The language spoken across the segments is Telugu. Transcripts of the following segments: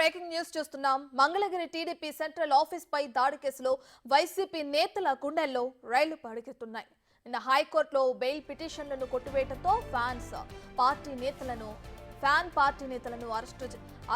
బ్రేకింగ్ న్యూస్ చూస్తున్నాం. మంగళగిరి టీడీపీ సెంట్రల్ ఆఫీస్ పై దాడి కేసులో వైసీపీ నేతల గుండెల్లో రైళ్లు పరిగెత్తున్నాయి. నిన్న హైకోర్టులో బెయిల్ పిటిషన్లను కొట్టివేయడంతో పార్టీ నేతలను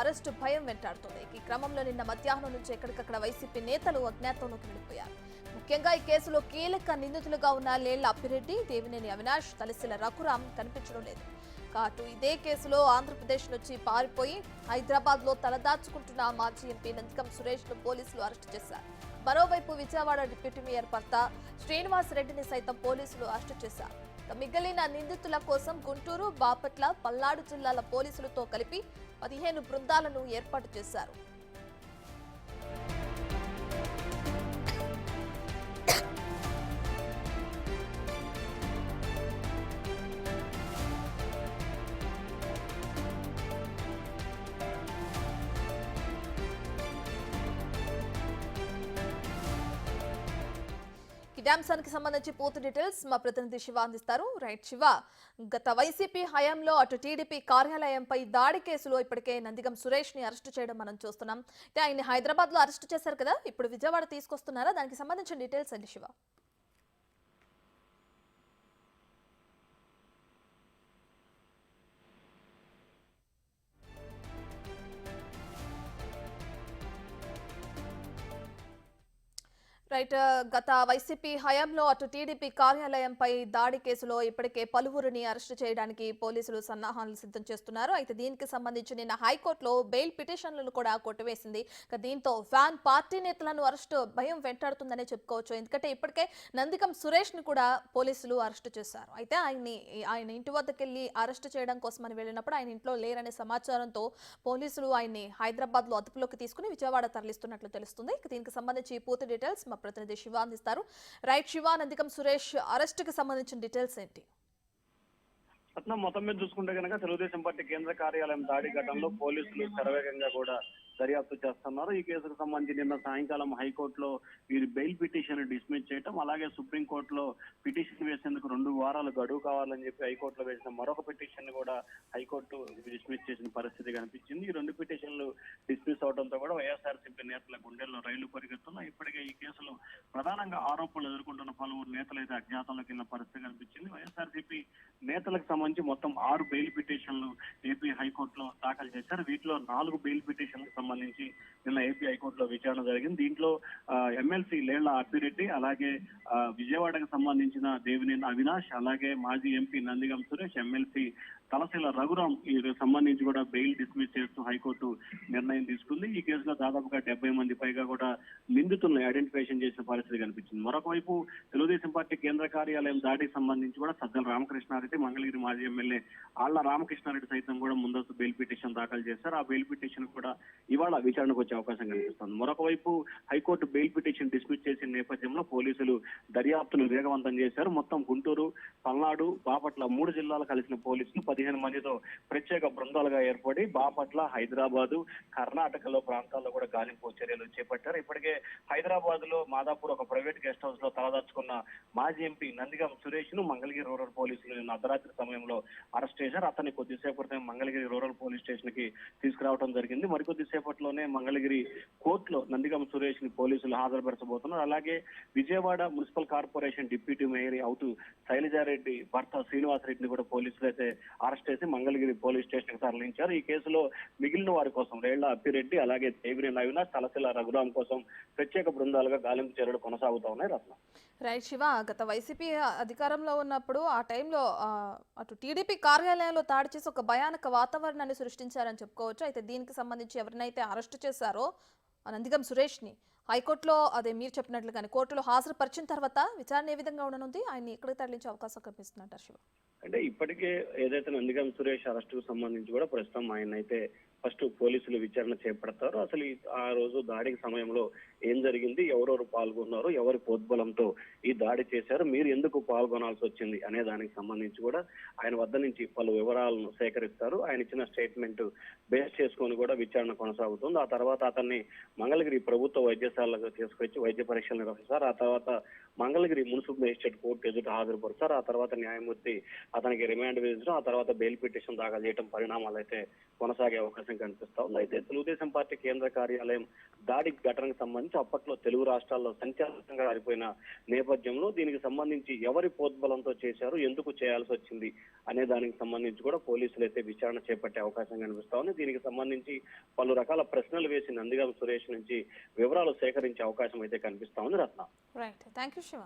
అరెస్టు భయం వెంటాడుతుంది. ఈ క్రమంలో నిన్న మధ్యాహ్నం నుంచి ఎక్కడికక్కడ వైసీపీ నేతలు అజ్ఞాతంలోకి వెళ్లిపోయారు. ముఖ్యంగా ఈ కేసులో కీలక నిందితులుగా ఉన్న లేళ్ల అప్పిరెడ్డి, దేవినేని అవినాష్, తలసిల రఘురాం కనిపించడం లేదు. కాటు ఇదే కేసులో ఆంధ్రప్రదేశ్ నుంచి పారిపోయి హైదరాబాద్ లో తలదాచుకుంటున్న మాజీ ఎంపీ నందిగం సురేష్ ను పోలీసులు అరెస్టు చేశారు. మరోవైపు విజయవాడ డిప్యూటీ మేయర్ భర్త శ్రీనివాస్ రెడ్డిని సైతం పోలీసులు అరెస్టు చేశారు. మిగిలిన నిందితుల కోసం గుంటూరు, బాపట్ల, పల్నాడు జిల్లాల పోలీసులతో కలిపి 15 బృందాలను ఏర్పాటు చేశారు. ఈ అంశానికి సంబంధించి పూర్తి డీటెయిల్స్ మా ప్రతినిధి శివ అందిస్తారు. రైట్ శివ, గత వైసీపీ హయాంలో అటు టీడీపీ కార్యాలయంపై దాడి కేసులో ఇప్పటికే నందిగం సురేష్ ని అరెస్టు చేయడం మనం చూస్తున్నాం. ఆయన్ని హైదరాబాద్ లో అరెస్టు చేశారు కదా, ఇప్పుడు విజయవాడ తీసుకొస్తున్నారా? దానికి సంబంధించిన డీటెయిల్స్ అండి శివ. రైట్, గత వైసీపీ హయాంలో అటు టీడీపీ కార్యాలయంపై దాడి కేసులో ఇప్పటికే పలువురిని అరెస్టు చేయడానికి పోలీసులు సన్నాహాలు సిద్ధం చేస్తున్నారు. అయితే దీనికి సంబంధించి నిన్న హైకోర్టులో బెయిల్ పిటిషన్లను కూడా కొట్టివేసింది. దీంతో పార్టీ నేతలను అరెస్టు భయం వెంటాడుతుందనే చెప్పుకోవచ్చు. ఎందుకంటే ఇప్పటికే నందిగం సురేష్ ని కూడా పోలీసులు అరెస్టు చేశారు. అయితే ఆయన ఇంటి వద్దకు వెళ్లి అరెస్టు చేయడం కోసమని వెళ్ళినప్పుడు ఆయన ఇంట్లో లేరనే సమాచారంతో పోలీసులు ఆయన్ని హైదరాబాద్ లో అదుపులోకి తీసుకుని విజయవాడ తరలిస్తున్నట్లు తెలుస్తుంది. దీనికి సంబంధించి పూర్తి డీటెయిల్స్ మా ప్రతినిధి శివ అందిస్తారు. రైట్ శివ, నందిగం సురేష్ అరెస్ట్ కి సంబంధించిన డీటెయిల్స్ ఏంటి? మొత్తం మీద చూసుకుంటే కనుక తెలుగుదేశం పార్టీ కేంద్ర కార్యాలయం దాడి ఘటనలో పోలీసులు శరవేగంగా కూడా దర్యాప్తు చేస్తున్నారు. ఈ కేసుకు సంబంధించి నిన్న సాయంకాలం హైకోర్టులో వీరి బెయిల్ పిటిషన్ డిస్మిస్ చేయడం, అలాగే సుప్రీంకోర్టులో పిటిషన్ వేసేందుకు 2 వారాలు గడువు కావాలని చెప్పి హైకోర్టులో వేసిన మరొక పిటిషన్ కూడా హైకోర్టు డిస్మిస్ చేసిన పరిస్థితి కనిపించింది. ఈ 2 పిటిషన్లు డిస్మిస్ అవడంతో కూడా వైఎస్ఆర్సీపీ నేతల గుండెల్లో రైళ్లు పరిగెత్తున్నాయి. ఇప్పటికే ఈ కేసులో ప్రధానంగా ఆరోపణలు ఎదుర్కొంటున్న పలువురు నేతలు అయితే అజ్ఞాతంలోకి వెళ్ళిన పరిస్థితి కనిపించింది. వైఎస్ఆర్సీపీ నేతలకు సంబంధించి మొత్తం 6 బెయిల్ పిటిషన్లు ఏపీ హైకోర్టులో దాఖలు చేశారు. వీటిలో 4 బెయిల్ పిటిషన్లకు సంబంధించి నిన్న ఏపీ హైకోర్టులో విచారణ జరిగింది. దీంట్లో ఎమ్మెల్సీ లేళ్ల అప్పిరెడ్డి, అలాగే విజయవాడకు సంబంధించిన దేవినేని అవినాష్, అలాగే మాజీ ఎంపీ నందిగం సురేష్, ఎమ్మెల్సీ తలసిల రఘురాం వీరికి సంబంధించి కూడా బెయిల్ డిస్మిస్ చేస్తూ హైకోర్టు నిర్ణయం తీసుకుంది. ఈ కేసులో దాదాపుగా 70 మంది పైగా కూడా నిందితులను ఐడెంటిఫికేషన్ చేసిన పరిస్థితి కనిపించింది. మరొక వైపు తెలుగుదేశం పార్టీ కేంద్ర కార్యాలయం దాడికి సంబంధించి కూడా సజ్జల రామకృష్ణారెడ్డి, మంగళగిరి మాజీ ఎమ్మెల్యే ఆళ్ల రామకృష్ణారెడ్డి సైతం కూడా ముందస్తు బెయిల్ పిటిషన్ దాఖలు చేశారు. ఆ బెయిల్ పిటిషన్ కూడా ఇవాళ విచారణకు వచ్చే అవకాశం కనిపిస్తుంది. మరొక వైపు హైకోర్టు బెయిల్ పిటిషన్ డిస్మిస్ చేసిన నేపథ్యంలో పోలీసులు దర్యాప్తును వేగవంతం చేశారు. మొత్తం గుంటూరు, పల్నాడు, బాపట్ల 3 జిల్లాలు కలిసిన పోలీసులు 15 మందితో ప్రత్యేక బృందాలుగా ఏర్పడి బాపట్ల, హైదరాబాదు, కర్ణాటకలో ప్రాంతాల్లో కూడా గాలింపు చర్యలు చేపట్టారు. ఇప్పటికే హైదరాబాద్ లో మాదాపూర్ ఒక ప్రైవేట్ గెస్ట్ హౌస్ లో తలదాచుకున్న మాజీ ఎంపీ నందిగం సురేష్ ను మంగళగిరి రూరల్ పోలీసులు నిన్న అర్ధరాత్రి సమయంలో అరెస్ట్ చేశారు. అతన్ని కొద్దిసేపటి మంగళగిరి రూరల్ పోలీస్ స్టేషన్ కి తీసుకురావడం జరిగింది. మరికొద్దిసేపట్లోనే మంగళగిరి కోర్టులో నందిగం సురేష్ ని పోలీసులు హాజరుపరచబోతున్నారు. అలాగే Vijayawada municipal corporation deputy mayor అవుతూ శైలజారెడ్డి భర్త శ్రీనివాస్ రెడ్డిని కూడా పోలీసులు అయితే అరెస్ట్ చేసి మంగళగిరి పోలీస్ స్టేషన్ కి తరలించారు. ఈ కేసులో మిగిలిన వారి కోసం లేళ్ల అప్పిరెడ్డి, అలాగే దేవినేని అవినాష్, తలసిల రఘురాం కోసం ప్రత్యేక బృందాలుగా గాలింపు చర్యలు కొనసాగుతా ఉన్నాయి. రత్న. రైట్ శివ, గత వైసీపీ అధికారంలో ఉన్నప్పుడు ఆ టైంలో అటు టీడీపీ కార్యాలయంలో దాడి చేసి ఒక భయానక వాతావరణాన్ని సృష్టించారని చెప్పుకోవచ్చు. అయితే దీనికి సంబంధించి ఎవరినైతే అరెస్టు చేశారో నందిగం సురేష్ ని హైకోర్టులో అదే మీరు చెప్పినట్లుగానే కోర్టులో హాజరుపరిచిన తర్వాత విచారణ ఏ విధంగా ఉండనుంది? ఆయన ఎక్కడికి తరలించే అవకాశం కనిపిస్తుందంటారు శివ? అంటే ఇప్పటికే ఏదైతే నందిగం సురేష్ అరెస్టుకు సంబంధించి కూడా ప్రస్తుతం ఆయన అయితే ఫస్ట్ పోలీసులు విచారణ చేపడతారు. అసలు ఆ రోజు దాడికి సమయంలో ఏం జరిగింది, ఎవరెవరు పాల్గొన్నారు, ఎవరి ప్రోద్బలంతో ఈ దాడి చేశారు, మీరు ఎందుకు పాల్గొనాల్సి వచ్చింది అనే దానికి సంబంధించి కూడా ఆయన వద్ద నుంచి పలు వివరాలను సేకరిస్తారు. ఆయన ఇచ్చిన స్టేట్మెంట్ బేస్ చేసుకొని కూడా విచారణ కొనసాగుతుంది. ఆ తర్వాత అతన్ని మంగళగిరి ప్రభుత్వ వైద్యశాలకు తీసుకొచ్చి వైద్య పరీక్షలు నిర్వహిస్తారు. ఆ తర్వాత మంగళగిరి మున్సిపల్ మేజిస్ట్రేట్ కోర్టు ఎదుట హాజరుపరుస్తారు. ఆ తర్వాత న్యాయమూర్తి అతనికి రిమాండ్ విధించడం, ఆ తర్వాత బెయిల్ పిటిషన్ దాఖలు చేయడం పరిణామాలు అయితే కొనసాగే అవకాశం కనిపిస్తా ఉంది. అయితే తెలుగుదేశం పార్టీ కేంద్ర కార్యాలయం దాడి ఘటనకు సంబంధించి అప్పట్లో తెలుగు రాష్ట్రాల్లో సంచలనంగా మారిపోయిన నేపథ్యంలో దీనికి సంబంధించి ఎవరి పోద్బలంతో చేశారు, ఎందుకు చేయాల్సి వచ్చింది అనే దానికి సంబంధించి కూడా పోలీసులు అయితే విచారణ చేపట్టే అవకాశం కనిపిస్తా ఉంది. దీనికి సంబంధించి పలు రకాల ప్రశ్నలు వేసి నందిగాం సురేష్ నుంచి వివరాలు సేకరించే అవకాశం అయితే కనిపిస్తా ఉంది. Ratna. Right, thank you Shiva.